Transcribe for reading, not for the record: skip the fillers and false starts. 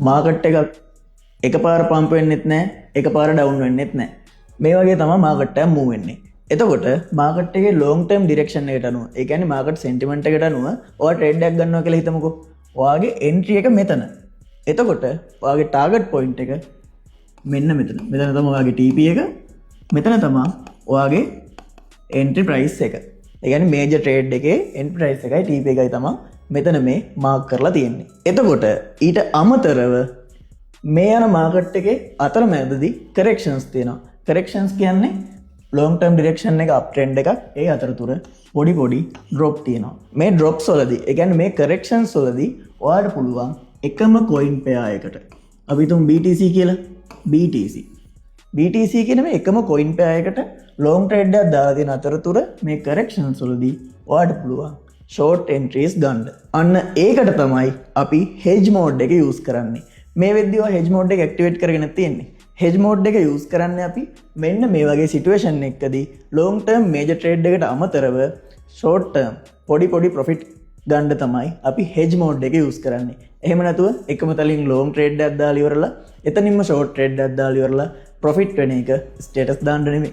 Market එකක් එකපාර pump වෙන්නෙත් නැහැ, එකපාර ඩවුන් වෙන්නෙත් නැහැ. මේ වගේ තමයි මාකට් එක මූව් වෙන්නේ. එතකොට මාකට් එකේ ලොන්ග් ටර්ම් ඩිරෙක්ෂන් එකට අනුව, ඒ කියන්නේ මාකට් සෙන්ටිමන්ට් එකට අනුව ඔයා ට්‍රේඩ් එකක් ගන්නවා කියලා හිතමුකෝ. ඔයාගේ එන්ට්‍රි එක මෙතන. එතකොට ඔයාගේ ටාගට් පොයින්ට් එක මෙන්න මෙතන. මෙතන තමයි ඔයාගේ TP එක. මෙතන තමයි ඔයාගේ එන්ට්‍රි ප්‍රයිස් එක. ඒ කියන්නේ මේජර් ට්‍රේඩ් එකේ එන්ට්‍රි ප්‍රයිස් එකයි TP එකයි තමයි මෙතන මේ මාක් කරලා තියෙන්නේ. එතකොට ඊට අමතරව මේ යන මාකට් එකේ අතරමැදදී කරෙක්ෂන්ස් තියෙනවා. කරෙක්ෂන්ස් කියන්නේ ලොන්ග් ටර්ම් ඩිරෙක්ෂන් එක අප් ට්‍රෙන්ඩ් එකක්. ඒ අතරතුර පොඩි ඩ්‍රොප් තියෙනවා. මේ ඩ්‍රොප්ස් වලදී, ඒ කියන්නේ මේ කරෙක්ෂන්ස් වලදී ඔයාලට පුළුවන් එකම කොයින් පෙයා එකට, අපි තුන් BTC කියලා, BTC කියන මේ එකම කොයින් පෙයා එකට ලොන්ග් ට්‍රේඩ් එකක් දාලා තියෙන අතරතුර මේ කරෙක්ෂන්ස් වලදී ඔයාලට පුළුවන් ෂෝට් එන්ට්‍රීස් ගන්න. අන්න ඒකට තමයි අපි හෙජ් මෝඩ් එක යූස් කරන්නේ. මේ වෙද්දී ඔය හෙජ් මෝඩ් එක ඇක්ටිවේට් කරගෙන තියෙන්නේ. හෙජ් මෝඩ් එක යූස් කරන්නේ අපි මෙන්න මේ වගේ සිටුේෂන් එකකදී ලොන්ග් ටර්ම් මේජර් ට්‍රේඩ් එකට අමතරව ෂෝට් ටර්ම් පොඩි ප්‍රොෆිට් ගන්න තමයි අපි හෙජ් මෝඩ් එක යූස් කරන්නේ. එහෙම නැතුව එකම තලින් ලොන්ග් ට්‍රේඩ් එකක් දාලා ඉවරලා එතනින්ම ෂෝට් ට්‍රේඩ් එකක් දාලා ඉවරලා ප්‍රොෆිට් වෙන එක ස්ටේටස් දාන්න නෙමෙයි.